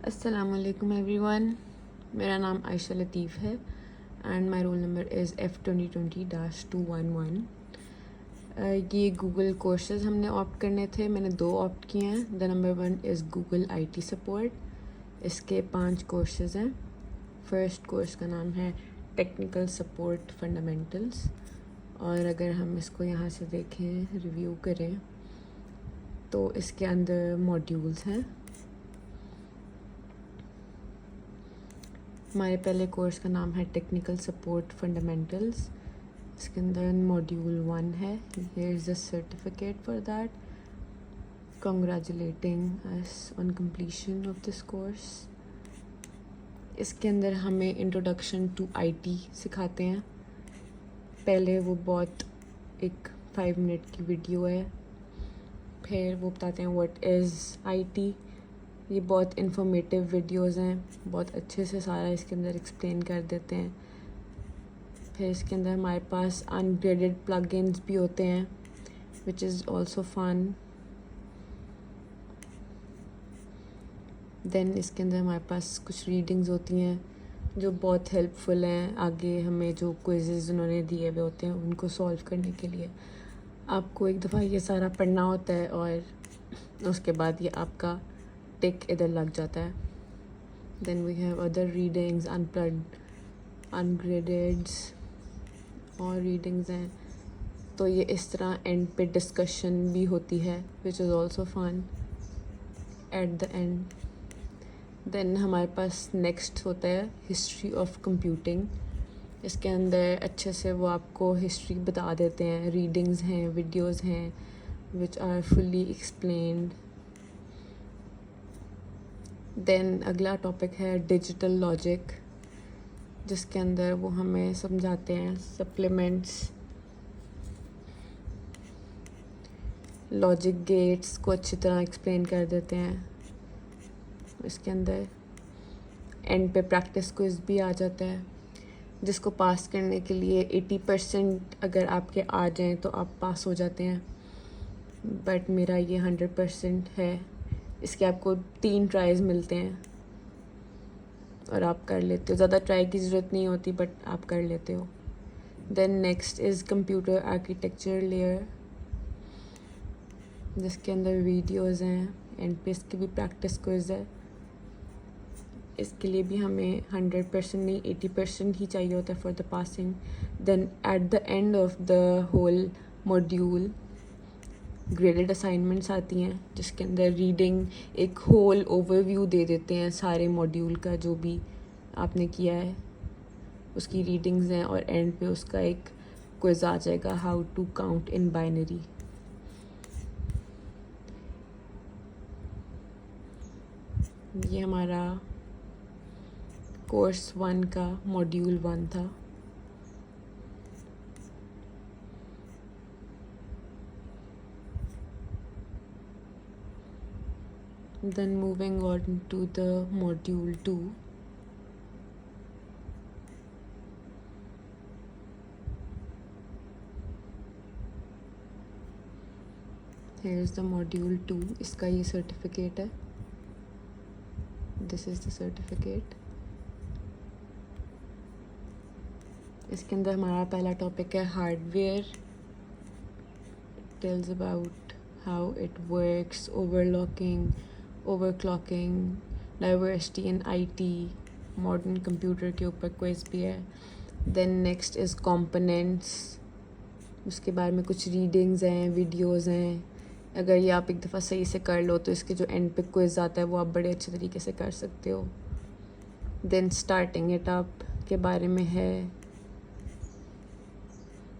अस्सलामुअलैकुम एवरीवन, मेरा नाम आयशा लतीफ़ है and my roll number is F2020-211। ये गूगल कोर्सेज़ हमने ऑप्ट करने थे। मैंने 2 ऑप्ट किए हैं। The number 1 is Google IT support. इसके 5 कोर्सेज़ हैं। फर्स्ट कोर्स का नाम है टेक्निकल सपोर्ट फंडामेंटल्स, और अगर हम इसको यहाँ से देखें, रिव्यू करें, तो इसके अंदर मॉड्यूल्स हैं। हमारे पहले कोर्स का नाम है टेक्निकल सपोर्ट फंडामेंटल्स। इसके अंदर मॉड्यूल 1 है। Here is the certificate for that, congratulating us on completion of this course. इसके अंदर हमें इंट्रोडक्शन टू IT सिखाते हैं। पहले वो बहुत एक 5 मिनट की वीडियो है, फिर वो बताते हैं व्हाट इज़ IT। ये बहुत इन्फॉर्मेटिव वीडियोस हैं, बहुत अच्छे से सारा इसके अंदर एक्सप्लेन कर देते हैं। फिर इसके अंदर हमारे पास अनग्रेडेड प्लगइन्स भी होते हैं, which is also fun. Then इसके अंदर हमारे पास कुछ रीडिंग्स होती हैं जो बहुत हेल्पफुल हैं। आगे हमें जो क्विज़ेज़ उन्होंने दिए हुए होते हैं उनको सॉल्व करने के लिए आपको एक दफ़ा ये सारा पढ़ना होता है, और उसके बाद ये आपका टिक इधर लग जाता है। Then we have other readings, unplugged, ungradeds और रीडिंग्स हैं। तो ये इस तरह एंड पे डिस्कशन भी होती है, which is also fun at the end. Then हमारे पास नेक्स्ट होता है हिस्ट्री ऑफ कंप्यूटिंग। इसके अंदर अच्छे से वो आपको हिस्ट्री बता देते हैं। रीडिंग्स हैं, वीडियोस हैं, which are fully explained. Then अगला टॉपिक है डिजिटल लॉजिक, जिसके अंदर वो हमें समझाते हैं सप्लीमेंट्स, लॉजिक गेट्स को अच्छी तरह एक्सप्लेन कर देते हैं। इसके अंदर एंड पे प्रैक्टिस क्विज़ भी आ जाता है, जिसको पास करने के लिए 80% अगर आपके आ जाएं तो आप पास हो जाते हैं, बट मेरा ये 100% है। इसके आपको 3 ट्राइज मिलते हैं और आप कर लेते हो। ज़्यादा ट्राई की ज़रूरत नहीं होती, बट आप कर लेते हो। Then next is computer architecture layer, जिसके अंदर वीडियोस हैं। एंड पे इसकी भी प्रैक्टिस क्विज़ है। इसके लिए भी हमें 100% नहीं 80% ही चाहिए होता है for the passing. Then at the end of the whole module graded assignments आती हैं, जिसके अंदर रीडिंग एक होल ओवरव्यू दे देते हैं सारे मॉड्यूल का, जो भी आपने किया है उसकी रीडिंग्स हैं, और एंड पे उसका एक क्विज़ आ जाएगा, how to count in binary. ये हमारा कोर्स 1 का मॉड्यूल 1 था। Then moving on to the module 2. Here is the module 2. इसका ये सर्टिफिकेट है। This is the certificate. इसके अंदर हमारा पहला टॉपिक है hardware. Tells about how it works, overclocking, diversity in IT, modern computer के ऊपर क्विज भी है। देन नेक्स्ट इज़ कंपोनेंट्स, उसके बारे में कुछ रीडिंग्स हैं, वीडियोस हैं। अगर ये आप एक दफ़ा सही से कर लो तो इसके जो एंड पे क्विज़ आता है वो आप बड़े अच्छे तरीके से कर सकते हो। देन स्टार्टिंग इट अप के बारे में है,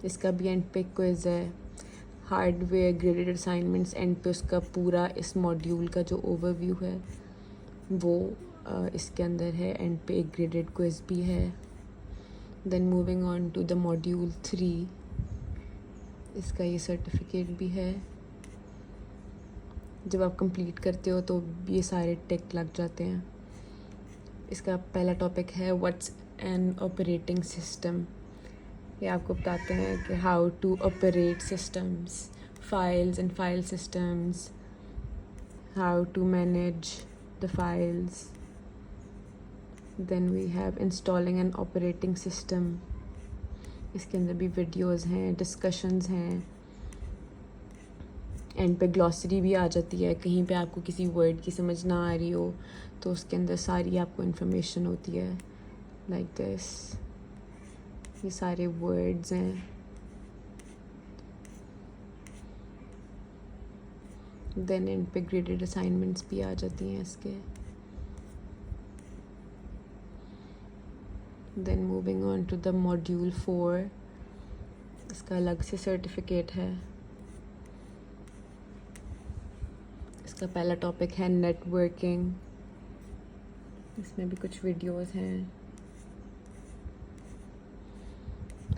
इसका भी एंड पे क्विज़ है। हार्डवेयर ग्रेडेड असाइनमेंट्स, एंड पे उसका पूरा इस मॉड्यूल का जो ओवरव्यू है वो इसके अंदर है। एंड पे एक ग्रेडेड क्विज़ भी है। Then moving on to the module 3, इसका ये सर्टिफिकेट भी है। जब आप कंप्लीट करते हो तो ये सारे टिक लग जाते हैं। इसका पहला टॉपिक है व्हाट्स एन ऑपरेटिंग सिस्टम। ये आपको बताते हैं कि how to operate systems, files and file systems, how to manage the files, then we have installing an operating system, इसके अंदर भी वीडियोस हैं, डिस्कशंस हैं, एंड पे ग्लॉसरी भी आ जाती है। कहीं पे आपको किसी वर्ड की समझ ना आ रही हो तो उसके अंदर सारी आपको इन्फॉर्मेशन होती है, लाइक दिस। ये सारे वर्ड्स हैं। देन एंड पे ग्रेडेड असाइनमेंट्स भी आ जाती हैं इसके। Then moving on to the module 4, इसका अलग से सर्टिफिकेट है। इसका पहला टॉपिक है नेटवर्किंग, इसमें भी कुछ वीडियोस हैं।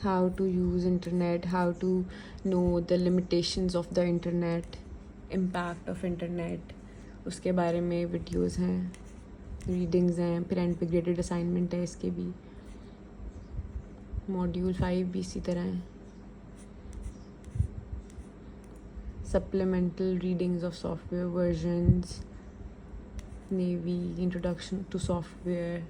How to use internet, how to know the limitations of the internet, impact of internet, उसके बारे में वीडियोस हैं, रीडिंग्स हैं। फिर एंड पे ग्रेडेड असाइनमेंट है इसके भी। मॉड्यूल 5 भी इसी तरह है। Supplemental readings of software versions, navy, introduction to software,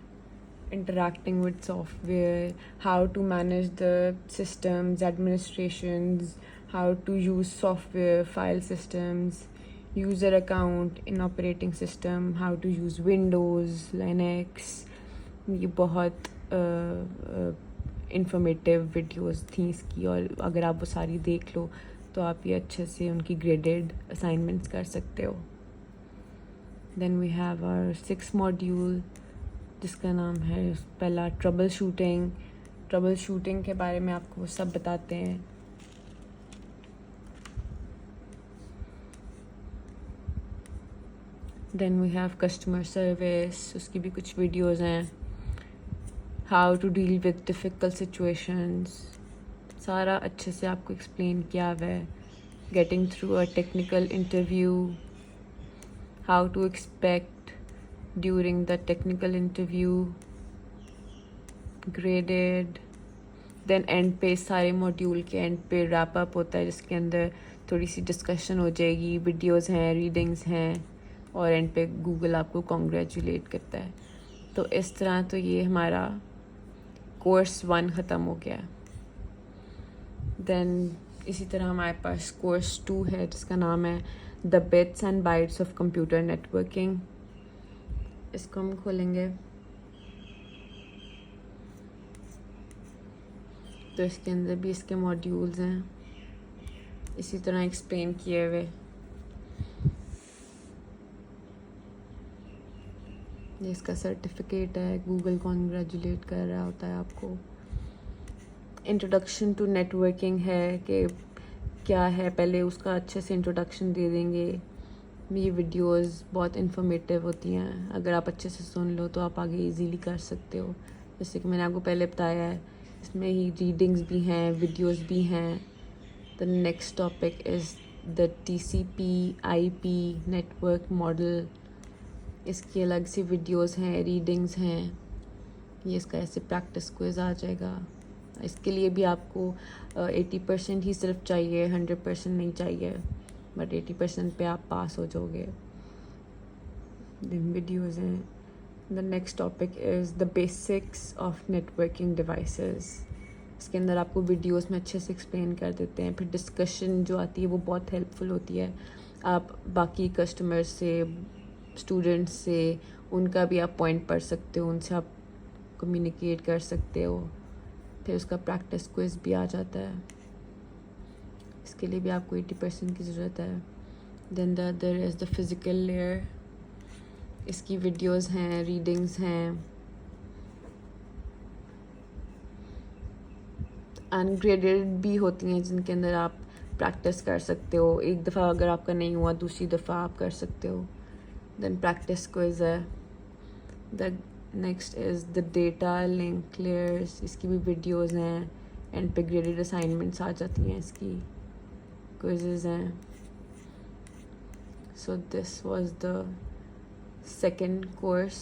interacting with software, how to manage the systems, administrations, how to use software, file systems, user account in operating system, how to use Windows, Linux। ये बहुत informative videos थी इसकी, और अगर आप वो सारी देख लो तो आप ये अच्छे से उनकी ग्रेडेड असाइनमेंट्स कर सकते हो। Then we have our 6th module, जिसका नाम है पहला ट्रबल शूटिंग। ट्रबल शूटिंग के बारे में आपको सब बताते हैं। Then we have customer service, उसकी भी कुछ वीडियोस हैं। How to deal with difficult situations, सारा अच्छे से आपको एक्सप्लेन किया हुआ है। Getting through a technical interview, how to expect during the technical interview, graded। then end पे सारे मॉड्यूल के एंड पे रैप अप होता है, जिसके अंदर थोड़ी सी डिस्कशन हो जाएगी, वीडियोस हैं, रीडिंग्स हैं, और एंड पे गूगल आपको कॉन्ग्रेचुलेट करता है। तो इस तरह तो ये हमारा कोर्स 1 ख़त्म हो गया। देन इसी तरह हमारे पास कोर्स 2 है, जिसका नाम है the bits and bytes of computer networking. इसको हम खोलेंगे तो इसके अंदर भी इसके मॉड्यूल्स हैं, इसी तरह एक्सप्लेन किए हुए। ये इसका सर्टिफिकेट है, गूगल कॉन्ग्रेचुलेट कर रहा होता है आपको। इंट्रोडक्शन टू नेटवर्किंग है कि क्या है, पहले उसका अच्छे से इंट्रोडक्शन दे देंगे। ये वीडियोस बहुत इन्फॉर्मेटिव होती हैं, अगर आप अच्छे से सुन लो तो आप आगे इजीली कर सकते हो। जैसे कि मैंने आपको पहले बताया है, इसमें ही रीडिंग्स भी हैं, वीडियोस भी हैं। The next topic is the TCP/IP network model, इसकी अलग से वीडियोस हैं, रीडिंग्स हैं। ये इसका ऐसे प्रैक्टिस क्विज आ जाएगा। इसके लिए भी आपको 80% ही सिर्फ चाहिए, 100% नहीं चाहिए, बट 80% पे आप पास हो जाओगे। दिन वीडियोज़ हैं। The next topic is the basics of networking devices, इसके अंदर आपको वीडियोस में अच्छे से एक्सप्लेन कर देते हैं। फिर डिस्कशन जो आती है वो बहुत हेल्पफुल होती है। आप बाकी कस्टमर्स से, स्टूडेंट्स से, उनका भी आप पॉइंट पढ़ सकते हो, उनसे आप कम्युनिकेट कर सकते हो। फिर उसका प्रैक्टिस क्विज भी आ जाता है, इसके लिए भी आपको 80% की ज़रूरत है। Then the other is the physical layer, इसकी वीडियोस हैं, रीडिंग्स हैं। अनग्रेडेड भी होती हैं, जिनके अंदर आप प्रैक्टिस कर सकते हो। एक दफ़ा अगर आपका नहीं हुआ, दूसरी दफ़ा आप कर सकते हो। देन प्रैक्टिस क्विज है। The next is the data link layers, इसकी भी वीडियोस हैं, एंड पे ग्रेडेड असाइनमेंट्स आ जाती हैं, इसकी क्विजेज हैं। So this was the second course।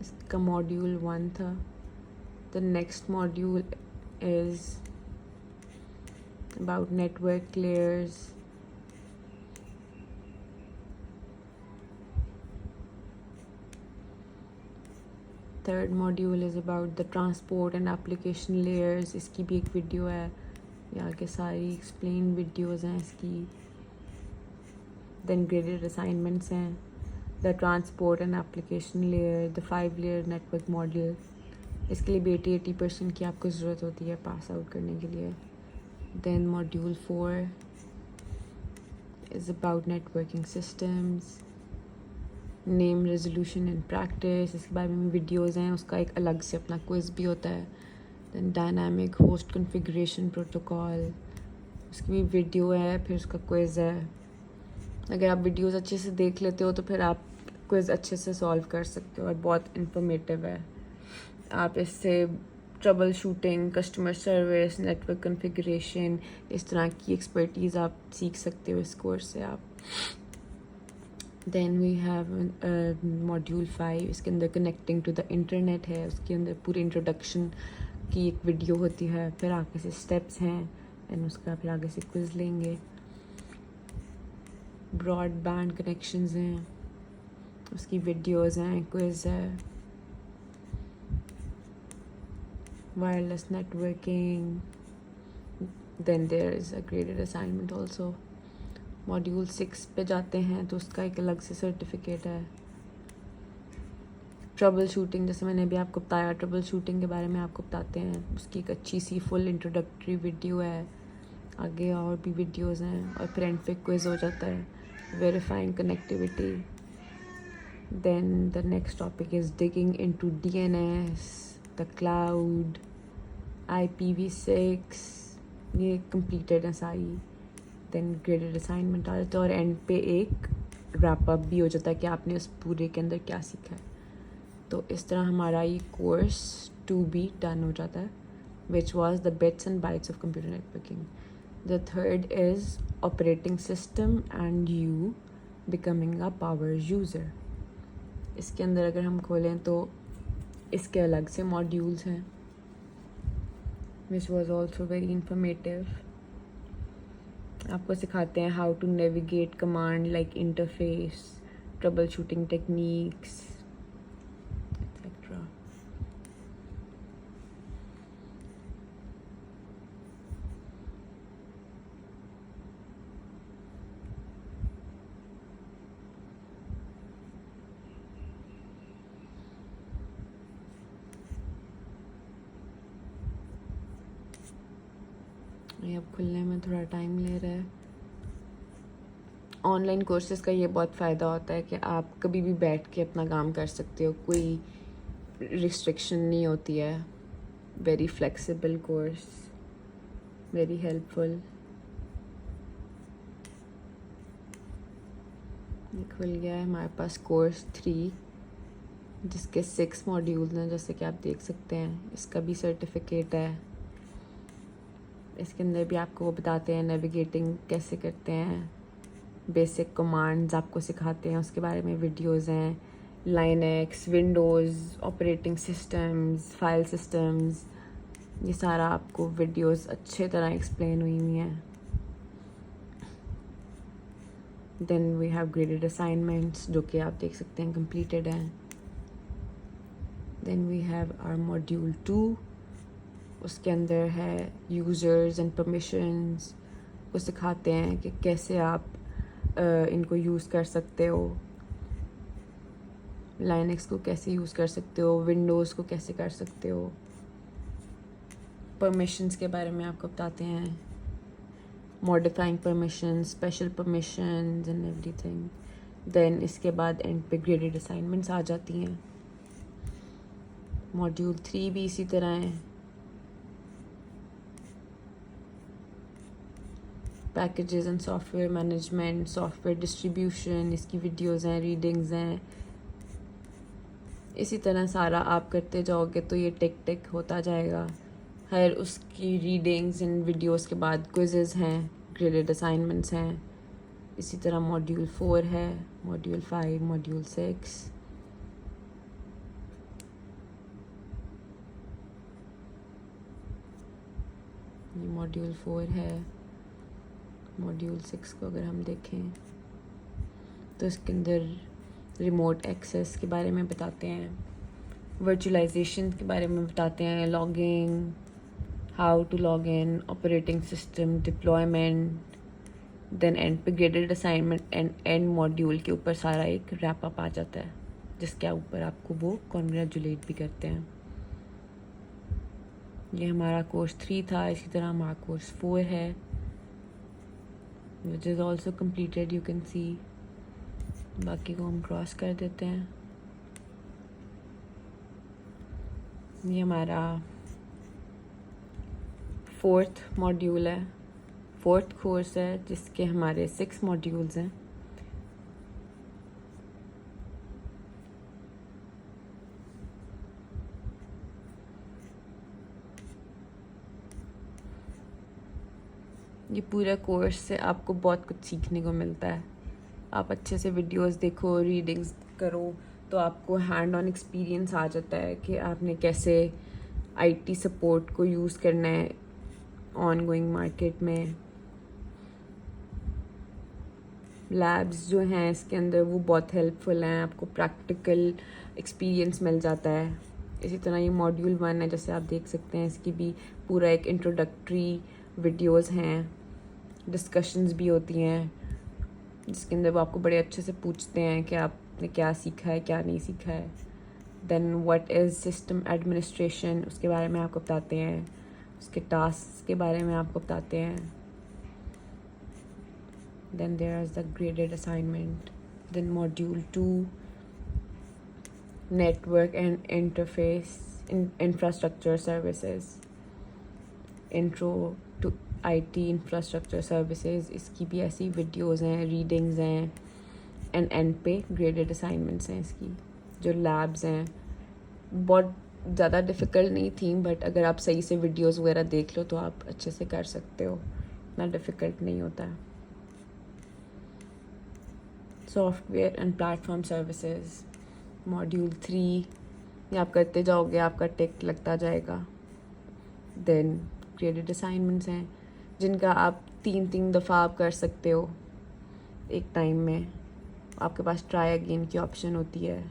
इसका मॉड्यूल 1 था। The next module is about network layers. Third module is about the transport and application layers. इसकी भी एक वीडियो है, यहाँ के सारी एक्सप्लेन वीडियोस हैं इसकी. Then graded assignments हैं, the transport and application layer, the 5-layer network model. इसके लिए भी 80% की आपको ज़रूरत होती है पास आउट करने के लिए. Then module 4 is about networking systems, name resolution and practice. इसके बारे में वीडियोज़ हैं, उसका एक अलग से अपना क्विज़ भी होता है. Then dynamic host configuration protocol, उसकी भी वीडियो है, फिर उसका क्विज़ है. अगर आप वीडियोस अच्छे से देख लेते हो तो फिर आप क्विज़ अच्छे से सॉल्व कर सकते हो और बहुत इन्फॉर्मेटिव है. आप इससे trouble shooting, customer service, network configuration, इस तरह की एक्सपर्टीज़ आप सीख सकते हो इस कोर्स से आप. देन वी हैव मॉड्यूल 5, इसके अंदर कनेक्टिंग टू द इंटरनेट है. उसके अंदर पूरी इंट्रोडक्शन की एक वीडियो होती है, फिर आगे से स्टेप्स हैं एंड उसका फिर आगे से क्विज़ लेंगे. ब्रॉडबैंड कनेक्शंस हैं, उसकी वीडियोज़ हैं, क्विज़ है. Wireless networking, then there is a graded assignment also. Module 6 पे जाते हैं तो उसका एक अलग से सर्टिफिकेट है. ट्रबल शूटिंग, जैसे मैंने अभी आपको बताया, ट्रबल शूटिंग के बारे में आपको बताते हैं. उसकी एक अच्छी सी फुल इंट्रोडक्टरी वीडियो है, आगे और भी वीडियोज़ हैं और फिर एंड पे क्विज़ हो जाता है. Verifying connectivity. Then the next topic is digging into DNS, the cloud, IPv6. ये कंप्लीटेड है सारी. देन ग्रेडेड असाइनमेंट आ जाता है और एंड पे एक रैप अप भी हो जाता है कि आपने उस पूरे के अंदर क्या सीखा है. तो इस तरह हमारा ये कोर्स 2B डन हो जाता है, which was the bits and bytes of computer networking. The third is operating system and you becoming a power user. इसके अंदर अगर हम खोलें तो इसके अलग से मॉड्यूल्स हैं, which was also very informative. आपको सिखाते हैं how to navigate command like interface, trouble shooting techniques etcetera. ये अब खुलने में थोड़ा टाइम ले रहा है. ऑनलाइन कोर्सेज़ का ये बहुत फ़ायदा होता है कि आप कभी भी बैठ के अपना काम कर सकते हो, कोई रिस्ट्रिक्शन नहीं होती है. Very flexible course, very helpful. ये खुल गया है हमारे पास कोर्स 3, जिसके 6 मॉड्यूल्स हैं, जैसे कि आप देख सकते हैं. इसका भी सर्टिफिकेट है. इसके अंदर भी आपको वो बताते हैं नेविगेटिंग कैसे करते हैं, बेसिक कमांड्स आपको सिखाते हैं, उसके बारे में वीडियोज़ हैं. Linux, Windows, operating systems, file systems, ये सारा आपको वीडियोज़ अच्छे तरह एक्सप्लेन हुई हुई हैं. Then we have graded assignments, जो कि आप देख सकते हैं कंप्लीटेड हैं. Then we have our module 2, उसके अंदर है यूज़र्स एंड परमिशंस. वो सिखाते हैं कि कैसे आप इनको यूज़ कर सकते हो, लाइनक्स को कैसे यूज़ कर सकते हो, विंडोज़ को कैसे कर सकते हो. परमिशंस के बारे में आपको बताते हैं, modifying permissions, special permissions and everything. Then इसके बाद एंड पे ग्रेडेड असाइनमेंट्स आ जाती हैं. मॉड्यूल 3 भी इसी तरह है. Packages and software management, software distribution, इसकी वीडियोज़ हैं, रीडिंग्स हैं. इसी तरह सारा आप करते जाओगे तो ये टिक टिक होता जाएगा. हर उसकी रीडिंग्स एंड वीडियोज़ के बाद क्विज़ेस हैं, ग्रेडेड असाइनमेंट्स हैं. इसी तरह मॉड्यूल 4 है, मॉड्यूल 5, मॉड्यूल 6. ये मॉड्यूल 4 है. मॉड्यूल 6 को अगर हम देखें तो इसके अंदर रिमोट एक्सेस के बारे में बताते हैं, वर्चुअलाइजेशन के बारे में बताते हैं, logging, how to log in, operating system, deployment, then and पे graded assignment and and module के ऊपर सारा एक रैप अप आ जाता है जिसके ऊपर आपको वो कॉन्ग्रेचुलेट भी करते हैं। ये हमारा कोर्स 3 था। इसी तरह हमारा कोर्स 4 है which is also completed, you can see. बाकी को हम क्रॉस कर देते हैं। ये हमारा 4th मॉड्यूल है, 4th कोर्स है जिसके हमारे 6 मॉड्यूल्स हैं। ये पूरा कोर्स से आपको बहुत कुछ सीखने को मिलता है। आप अच्छे से वीडियोस देखो, रीडिंग्स करो, तो आपको हैंड ऑन एक्सपीरियंस आ जाता है कि आपने कैसे आईटी सपोर्ट को यूज़ करना है ऑन गोइंग मार्केट में। लैब्स जो हैं इसके अंदर वो बहुत हेल्पफुल हैं, आपको प्रैक्टिकल एक्सपीरियंस मिल जाता है। इसी तरह ये मॉड्यूल 1 है, जैसे आप देख सकते हैं इसकी भी पूरा एक इंट्रोडक्टरी वीडियोस हैं, डिस्कशंस भी होती हैं जिसके अंदर वो आपको बड़े अच्छे से पूछते हैं कि आपने क्या सीखा है, क्या नहीं सीखा है। Then what is system administration, उसके बारे में आपको बताते हैं, उसके टास्क के बारे में आपको बताते हैं। Then there is the graded assignment. Then module 2 network and interface infrastructure services, intro to IT infrastructure services. इसकी भी ऐसी वीडियोस हैं, रीडिंग्स हैं एंड पे ग्रेडेड असाइनमेंट्स हैं। इसकी जो लैब्स हैं बहुत ज़्यादा डिफ़िकल्ट नहीं थी, बट अगर आप सही से वीडियोस वगैरह देख लो तो आप अच्छे से कर सकते हो, इतना डिफ़िकल्ट नहीं होता। Software and platform services module 3, ये आप करते जाओगे, आपका टिक लगता जाएगा। देन ग्रेडेड असाइनमेंट्स हैं जिनका आप 3 दफ़ा आप कर सकते हो एक टाइम में। आपके पास ट्राई अगेन की ऑप्शन होती है।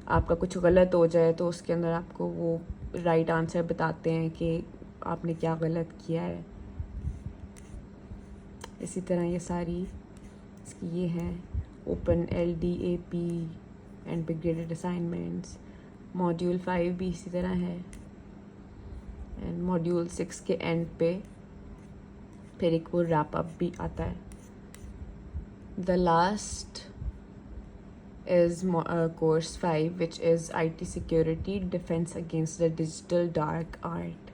आपका कुछ गलत हो जाए तो उसके अंदर आपको वो राइट आंसर बताते हैं कि आपने क्या गलत किया है। इसी तरह ये सारी इसकी ये है open LDAP and big graded assignments. Module 5 भी इसी तरह है एंड मॉड्यूल 6 के एंड पे फिर एक वो रैप अप भी आता है। The last is course 5 which is IT security defense against the digital dark art।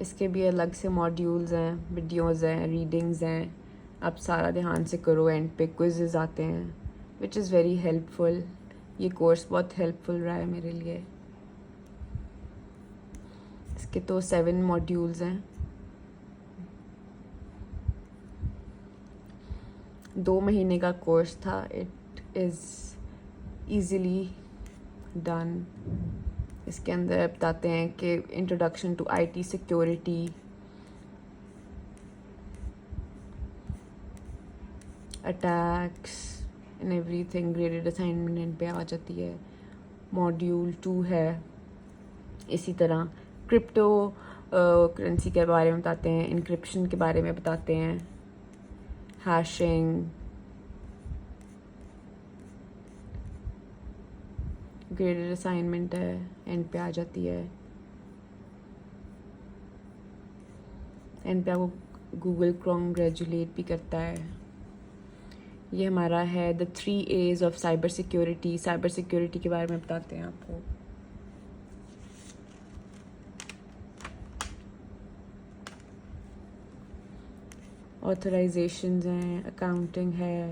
इसके भी अलग से मॉड्यूल्स हैं, वीडियोस हैं, रीडिंग्स हैं। आप सारा ध्यान से करो, एंड पे क्विज़ेस आते हैं विच इज़ वेरी हेल्पफुल। ये कोर्स बहुत हेल्पफुल रहा है मेरे लिए। इसके तो 7 मॉड्यूल्स हैं। 2 महीने का कोर्स था। It is easily done. इसके अंदर बताते हैं कि introduction to IT security, attacks and everything graded assignment पे आ जाती है। मॉड्यूल 2 है इसी तरह क्रिप्टो करेंसी के बारे में बताते हैं, इनक्रिप्शन के बारे में बताते हैं, हैशिंग, ग्रेडेड असाइनमेंट है, एंड पे आ जाती है। एंड पे आपको गूगल कॉन्ग्रेचुलेट भी करता है। ये हमारा है the 3 A's of cyber security. Cyber security के बारे में बताते हैं आपको। ऑथराइजेशंस हैं, अकाउंटिंग है,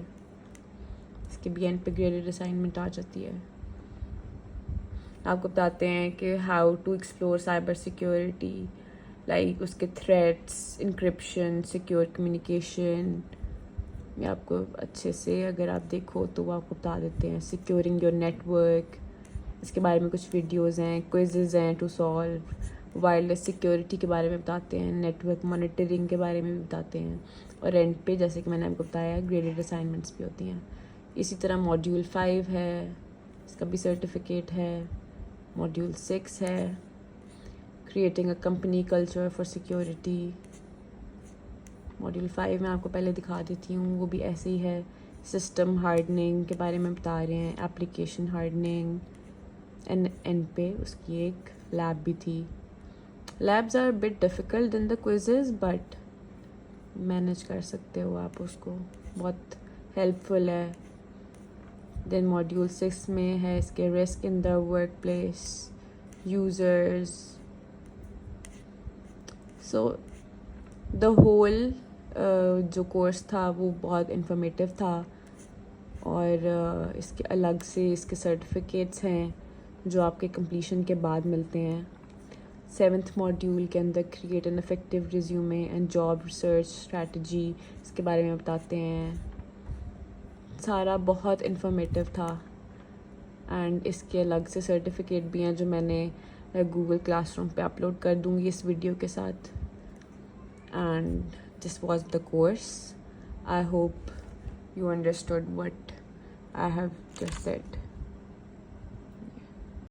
इसके भी एंड पे ग्रेडेड असाइनमेंट आ जाती है। आपको बताते हैं कि how to explore cyber security, like उसके थ्रेट्स, इंक्रिप्शन, सिक्योर कम्युनिकेशन। ये आपको अच्छे से अगर आप देखो तो वो आपको बता देते हैं। सिक्योरिंग योर नेटवर्क, इसके बारे में कुछ वीडियोस हैं, क्विज़ेस हैं टू सॉल्व, वायरलेस सिक्योरिटी के बारे में बताते हैं, नेटवर्क मॉनिटरिंग के बारे में भी बताते हैं, और एंड पे जैसे कि मैंने आपको बताया ग्रेडेड असाइनमेंट्स भी होती हैं। इसी तरह मॉड्यूल 5 है, इसका भी सर्टिफिकेट है। मॉड्यूल 6 है, creating a company culture for security. Module 5 मैं आपको पहले दिखा देती हूँ, वो भी ऐसे ही है। सिस्टम हार्डनिंग के बारे में बता रहे हैं, एप्लीकेशन हार्डनिंग। एंड पे उसकी एक लैब भी थी। Labs are bit difficult than the quizzes, but manage कर सकते हो आप उसको, बहुत हेल्पफुल है। देन मॉड्यूल 6 में है इसके risk in the workplace, users. So the whole जो कोर्स था वो बहुत इन्फॉर्मेटिव था, और इसके अलग से इसके सर्टिफिकेट्स हैं जो आपके कंप्लीशन के बाद मिलते हैं। 7th मॉड्यूल के अंदर create an effective resume and job research strategy, इसके बारे में बताते हैं। सारा बहुत इन्फॉर्मेटिव था, एंड इसके अलग से सर्टिफिकेट भी हैं जो मैंने गूगल क्लासरूम पे अपलोड कर दूँगी इस वीडियो के साथ। And this was the course. I hope you understood what I have just said.